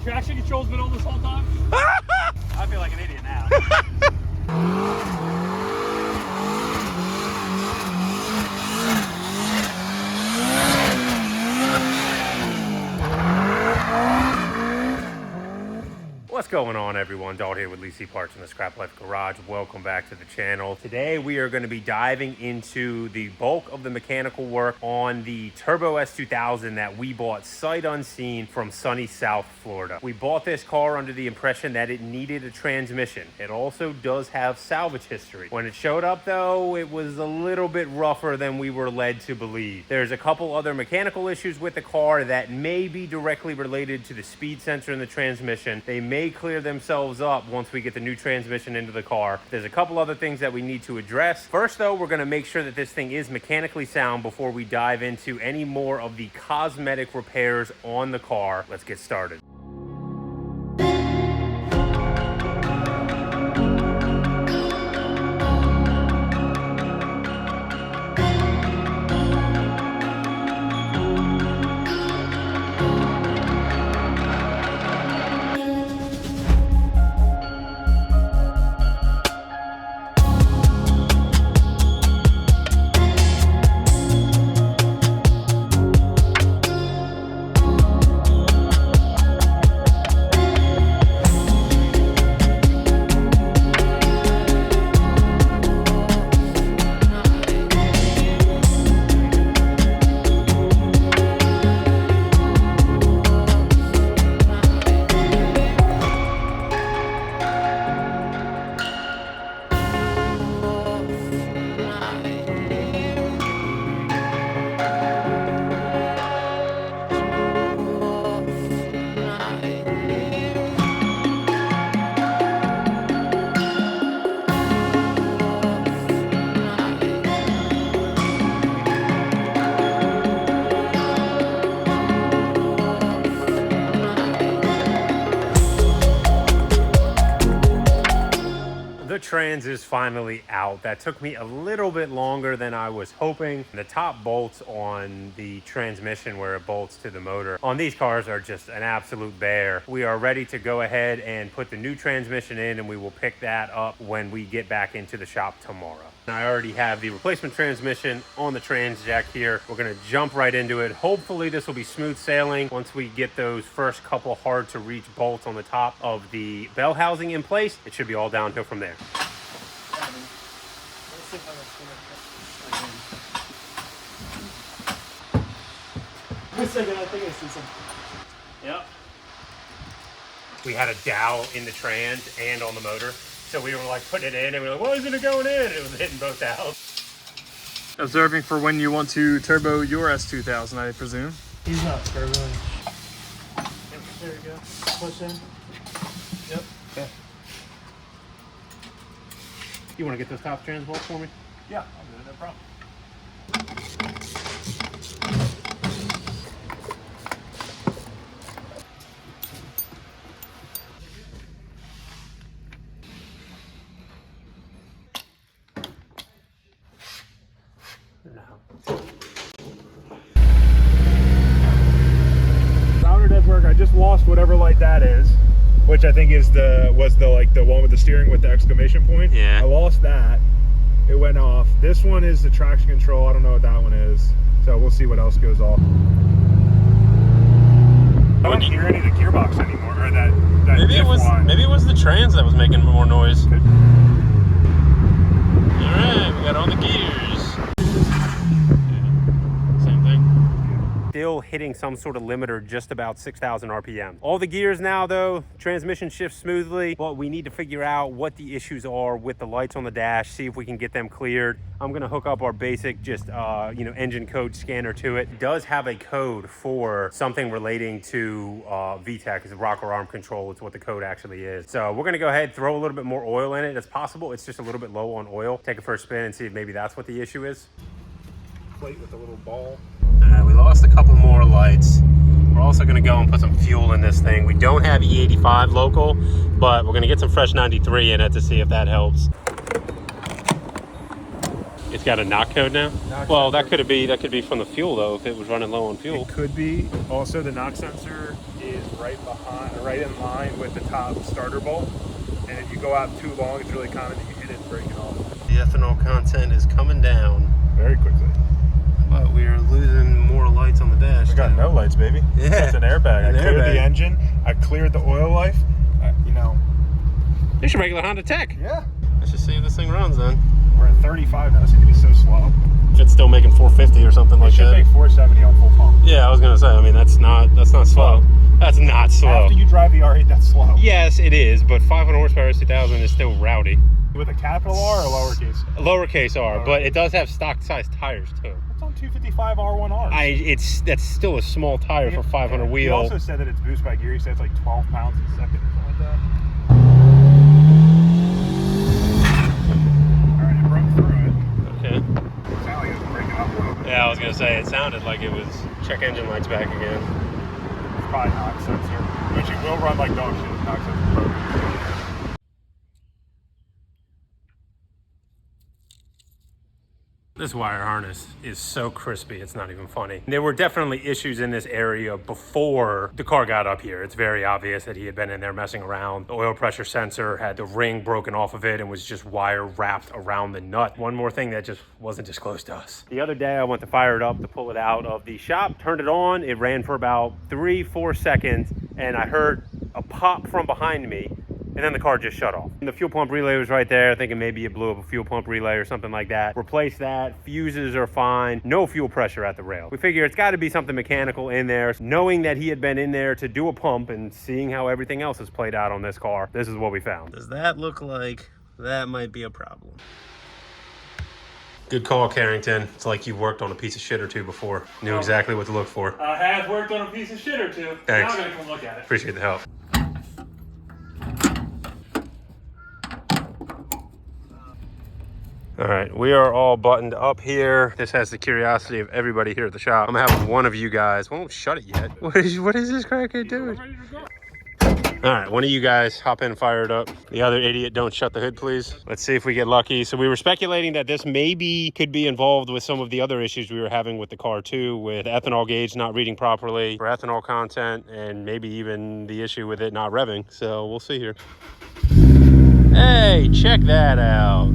traction control's been on this whole time? I feel like an idiot now. What's going on, everyone? Dalt here with Lee C Parts in the Scrap Life Garage. Welcome back to the channel. Today we are going to be diving into the bulk of the mechanical work on the Turbo S2000 that we bought sight unseen from sunny South Florida. We bought this car under the impression that it needed a transmission. It also does have salvage history. When it showed up though, it was a little bit rougher than we were led to believe. There's a couple other mechanical issues with the car that may be directly related to the speed sensor in the transmission. They may clear themselves up once we get the new transmission into the car. There's a couple other things that we need to address. First though, we're going to make sure that this thing is mechanically sound before we dive into any more of the cosmetic repairs on the car. Let's get started. Trans is finally out. That took me a little bit longer than I was hoping. The top bolts on the transmission where it bolts to the motor on these cars are just an absolute bear. We are ready to go ahead and put the new transmission in, and we will pick that up when we get back into the shop tomorrow. I already have the replacement transmission on the trans jack here. We're going to jump right into it. Hopefully this will be smooth sailing once we get those first couple hard to reach bolts on the top of the bell housing in place. It should be all downhill from there. Wait a second, I think I see something. Yep. We had a dowel in the trans and on the motor. So we were like putting it in and we were like, why isn't it going in? It was hitting both dowels. Observing for when you want to turbo your S2000, I presume. He's not turboing. There we go. Push in. Yep. Okay. You want to get those top trans bolts for me? Yeah, I'll do it, no problem. Sounder does work. I just lost whatever light that is, which I think is the one with the steering with the exclamation point. Yeah. I lost that. It went off. This one is the traction control. I don't know what that one is. So we'll see what else goes off. I don't hear any of the gearbox anymore, or that maybe it was the trans that was making more noise. All right, we got all the gears. Yeah, same thing. Still hitting some sort of limiter just about 6,000 RPM. All the gears now though, transmission shifts smoothly, but we need to figure out what the issues are with the lights on the dash, see if we can get them cleared. I'm gonna hook up our basic engine code scanner to it. It does have a code for something relating to VTEC, is rocker arm control. It's what the code actually is. So we're gonna go ahead, throw a little bit more oil in it. It's possible it's just a little bit low on oil. Take it for a spin and see if maybe that's what the issue is. Plate with a little ball. We lost a couple more lights. We're also gonna go and put some fuel in this thing. We don't have E85 local, but we're gonna get some fresh 93 in it to see if that helps. It's got a knock code now? Knock Well, that sensor. could be from the fuel though, if it was running low on fuel. It could be. Also, the knock sensor is right in line with the top starter bolt. And if you go out too long, it's really common that you hit it and break it off. The ethanol content is coming down. Very quickly. But we are losing more lights on the dash. We got no lights, baby. Yeah. It's an airbag. An I cleared airbag. the engine. I cleared the oil life. You know. It's a regular Honda Tech. Yeah. Let's just see if this thing runs then. We're at 35 now. This is gonna be so slow. If it's still making 450 or something like It should that. make 470 on full pump. Yeah, I was gonna say. I mean, that's not slow. That's not slow. After you drive the R8, that's slow. Yes, it is, but 500 horsepower S2000 is still rowdy. With a capital R or lowercase? Lowercase R, but it does have stock size tires too. It's on 255 R1R. That's still a small tire for 500 He wheel. also said that it's boost by gear. He said it's like 12 pounds a second or something like that. All right, it broke through it. Okay. It sounded like it was breaking up a little bit. Yeah, I was gonna say it sounded like it was check engine lights back again. It's probably knock sensor, which it will run like dog shit if knock sensor broken. This wire harness is so crispy, it's not even funny. There were definitely issues in this area before the car got up here. It's very obvious that he had been in there messing around. The oil pressure sensor had the ring broken off of it and was just wire wrapped around the nut. One more thing that just wasn't disclosed to us. The other day I went to fire it up to pull it out of the shop, turned it on, it ran for about 3-4 seconds, and I heard a pop from behind me, and then the car just shut off. And the fuel pump relay was right there, thinking maybe it blew up a fuel pump relay or something like that. Replace that, fuses are fine, no fuel pressure at the rail. We figure it's gotta be something mechanical in there. Knowing that he had been in there to do a pump and seeing how everything else has played out on this car, this is what we found. Does that look like that might be a problem? Good call, Carrington. It's like you've worked on a piece of shit or two before. Knew exactly what to look for. I have worked on a piece of shit or two. Thanks. Now I'm gonna come look at it. Appreciate the help. All right, we are all buttoned up here. This has the curiosity of everybody here at the shop. I'm gonna have one of you guys, won't shut it yet. What is this crackhead doing? All right, one of you guys hop in and fire it up. The other idiot, don't shut the hood, please. Let's see if we get lucky. So we were speculating that this maybe could be involved with some of the other issues we were having with the car too, with the ethanol gauge not reading properly for ethanol content, and maybe even the issue with it not revving. So we'll see here. Hey, check that out.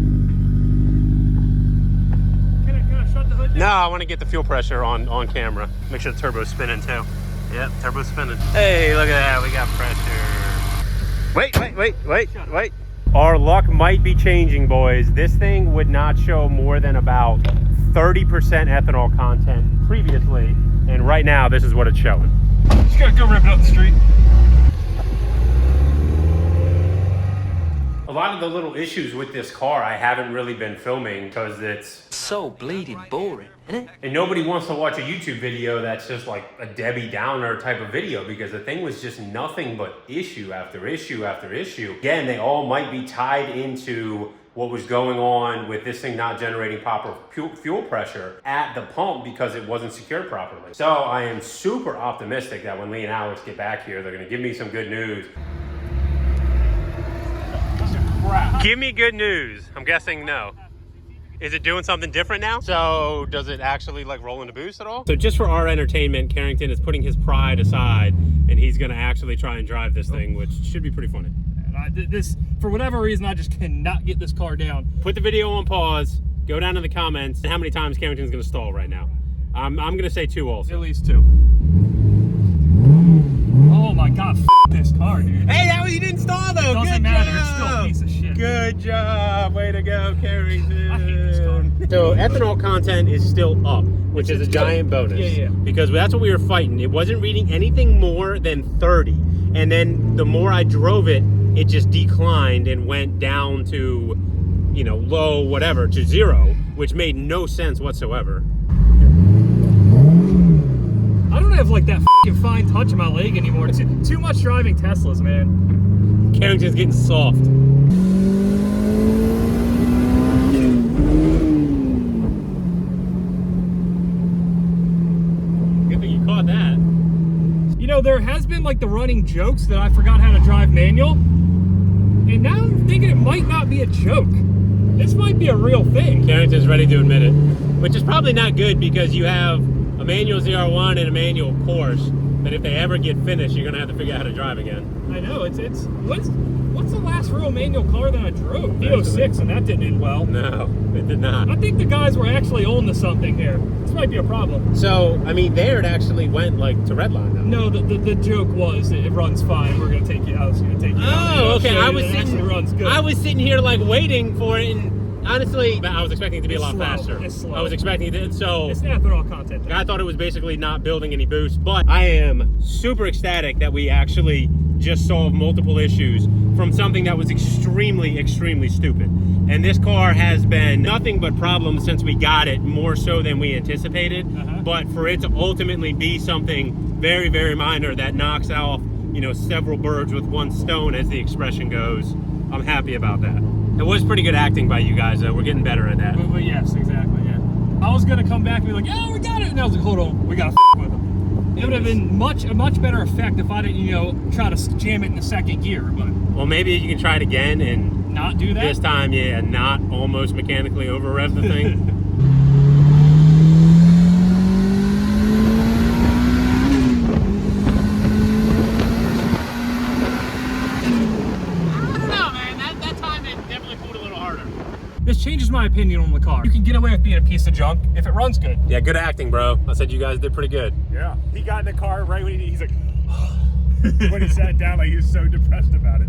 No, I want to get the fuel pressure on camera. Make sure the turbo's spinning too. Yep, turbo's spinning. Hey, look at that. We got pressure. Wait. Our luck might be changing, boys. This thing would not show more than about 30% ethanol content previously. And right now, this is what it's showing. Just gotta go rip it up the street. A lot of the little issues with this car I haven't really been filming because it's so bleeding boring, isn't it? and nobody wants to watch a YouTube video that's just like a Debbie Downer type of video because the thing was just nothing but issue after issue after issue. Again, they all might be tied into what was going on with this thing not generating proper fuel pressure at the pump because it wasn't secured properly. So I am super optimistic that when Lee and Alex get back here, they're gonna give me some good news. Give me good news. I'm guessing no. Is it doing something different now? So does it actually like roll into boost at all? So just for our entertainment, Carrington is putting his pride aside and he's gonna actually try and drive this thing, which should be pretty funny. This, for whatever reason, I just cannot get this car down. Put the video on pause, go down to the comments, and how many times Carrington's gonna stall right now. I'm gonna say 2 also. At least 2. Oh my God, this car, dude. Hey, that was, you didn't stall though. Doesn't Good matter, job. it's still a piece of shit. Good job, way to go, Carrington. I hate this car. So ethanol content is still up, which is a giant bonus. Yeah. Because that's what we were fighting. It wasn't reading anything more than 30. And then the more I drove it, it just declined and went down to, you know, low, whatever, to 0, which made no sense whatsoever. I don't have like that f***ing fine touch in my leg anymore. Too much driving Teslas, man. Carrington's getting soft. Good thing you caught that. You know, there has been like the running jokes that I forgot how to drive manual. And now I'm thinking it might not be a joke. This might be a real thing. Carrington's ready to admit it, which is probably not good because you have a manual ZR1 and a manual Porsche that if they ever get finished, you're gonna have to figure out how to drive again. I know, it's what's the last real manual car that I drove? The 06, and that didn't end well. No, it did not. I think the guys were actually on to something here. This might be a problem. So, I mean, there it actually went like to redline though. No, the joke was that it runs fine. We're gonna take you out. It's gonna take you out. Oh, okay. I was sitting here like waiting for it, and honestly, I was expecting it to be a lot slow. faster. It's slow. I was expecting it, so It's ethanol content. I thought it was basically not building any boost, but I am super ecstatic that we actually just solved multiple issues from something that was extremely, extremely stupid. And this car has been nothing but problems since we got it, more so than we anticipated. But for it to ultimately be something very, very minor that knocks off, you know, several birds with one stone, as the expression goes, I'm happy about that. It was pretty good acting by you guys, though. We're getting better at that. But yes, exactly, yeah. I was gonna come back and be like, yeah, we got it. And I was like, hold on, we gotta with them. It would have been a much better effect if I didn't, you know, try to jam it in the second gear. But well, maybe you can try it again and not do that. This time, yeah, not almost mechanically over rev the thing. This changes my opinion on the car. You can get away with being a piece of junk if it runs good. Yeah, good acting, bro. I said you guys did pretty good. Yeah. He got in the car right when he's like, when he sat down, like he was so depressed about it.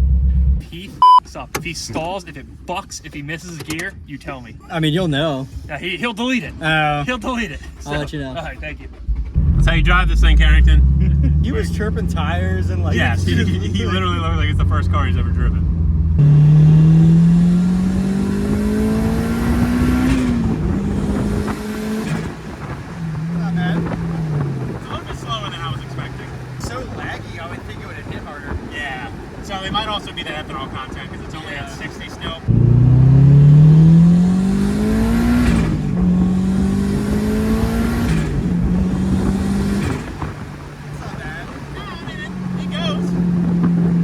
He f***s up. If he stalls, if it bucks, if he misses a gear, you tell me. I mean, you'll know. Yeah, he'll delete it. He'll delete it. I'll let you know. All right, thank you. That's how you drive this thing, Carrington. He was chirping tires and like... Yes, he literally looks like it's the first car he's ever driven. So it might also be the ethanol content because it's only at 60 still. It's not bad. No, I mean, it goes.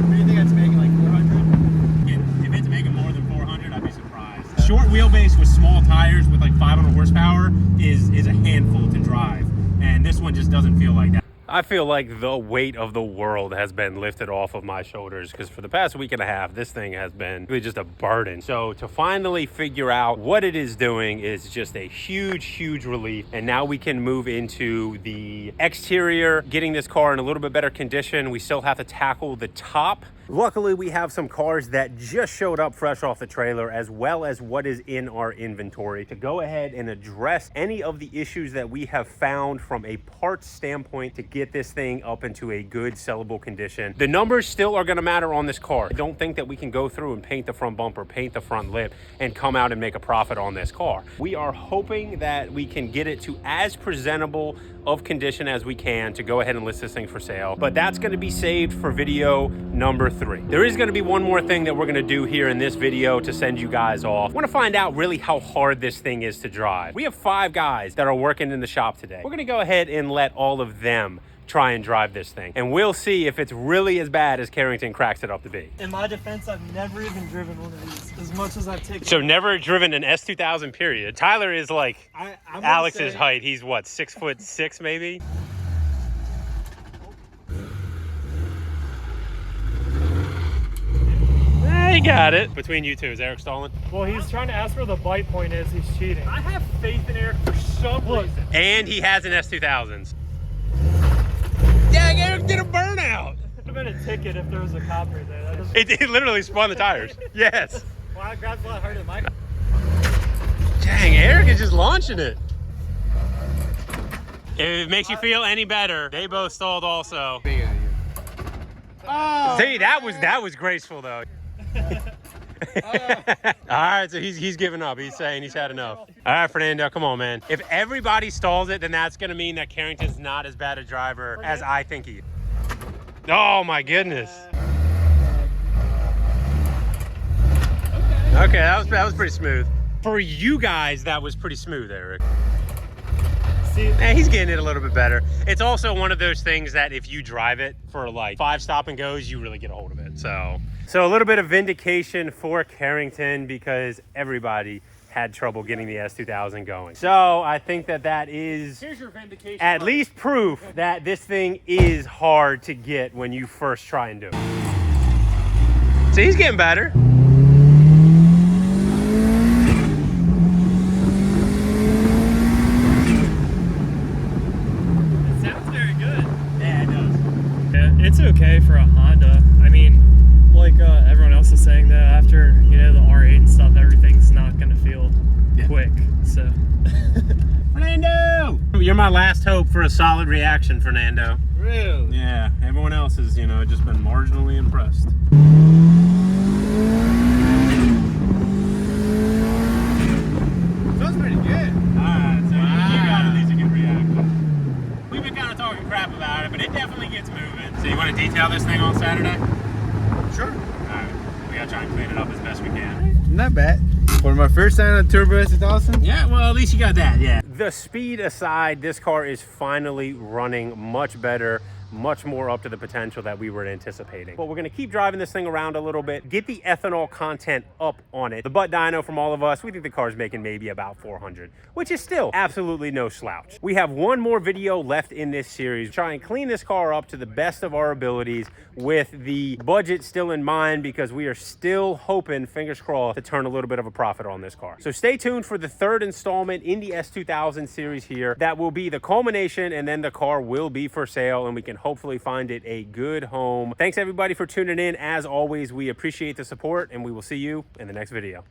What do you think it's making, like 400? If it's making more than 400, I'd be surprised. Short wheelbase with small tires with like 500 horsepower is a handful to drive. And this one just doesn't feel like that. I feel like the weight of the world has been lifted off of my shoulders because for the past week and a half, this thing has been really just a burden. So to finally figure out what it is doing is just a huge, huge relief. And now we can move into the exterior, getting this car in a little bit better condition. We still have to tackle the top. Luckily, we have some cars that just showed up fresh off the trailer, as well as what is in our inventory to go ahead and address any of the issues that we have found from a parts standpoint to get this thing up into a good sellable condition. The numbers still are gonna matter on this car. I don't think that we can go through and paint the front bumper, paint the front lip, and come out and make a profit on this car. We are hoping that we can get it to as presentable of condition as we can to go ahead and list this thing for sale, but that's going to be saved for video number 3. There is going to be one more thing that we're going to do here in this video to send you guys off. I want to find out really how hard this thing is to drive. We have 5 guys that are working in the shop today. We're going to go ahead and let all of them try and drive this thing, and we'll see if it's really as bad as Carrington cracks it up to be. In my defense, I've never even driven one of these, as much as I've taken. So never driven an S2000 period. Tyler is like I'm Alex's height. He's what, 6'6" maybe? He got it. Between you two, is Eric stalling? Well, he's trying to ask where the bite point is. He's cheating. I have faith in Eric for some reason. And he has an S2000s. Dang, Eric did a burnout. It would have been a ticket if there was a cop right there. It literally spun the tires. Yes. Well, that grabs a lot harder than my. Dang, Eric is just launching it. If it makes you feel any better, they both stalled also. Oh, see, that was graceful though. All right, so he's giving up. He's saying he's had enough. All right, Fernando, come on, man. If everybody stalls it, then that's going to mean that Carrington's not as bad a driver as I think he is. Oh, my goodness. Okay, that was pretty smooth. For you guys, that was pretty smooth, Eric. See, He's getting it a little bit better. It's also one of those things that if you drive it for like 5 stop and goes, you really get a hold of it. So a little bit of vindication for Carrington because everybody had trouble getting the S2000 going. So I think that is Here's your vindication. at least proof that this thing is hard to get when you first try and do it. So he's getting better. It sounds very good. Yeah, it does. Yeah, it's okay for a Honda. I mean, like everyone else is saying that after, you know, the R8 and stuff, everything's not gonna feel quick, so. Fernando! You're my last hope for a solid reaction, Fernando. really? Yeah, everyone else has, you know, just been marginally impressed. Feels pretty good. Alright, so you got at least a good reaction. We've been kind of talking crap about it, but it definitely gets moving. So you want to detail this thing on Saturday? Sure. Alright, we gotta try and clean it up as best we can. Not bad. For my first time on Turbo S2000? Yeah, well, at least you got that, yeah. The speed aside, this car is finally running much better, much more up to the potential that we were anticipating. But we're gonna keep driving this thing around a little bit, get the ethanol content up on it. The butt dyno from all of us, we think the car's making maybe about 400, which is still absolutely no slouch. We have one more video left in this series, try and clean this car up to the best of our abilities with the budget still in mind because we are still hoping, fingers crossed, to turn a little bit of a profit on this car. So stay tuned for the third installment in the S2000 series here. That will be the culmination, and then the car will be for sale and we can hopefully find it a good home. Thanks everybody for tuning in. As always, we appreciate the support and we will see you in the next video.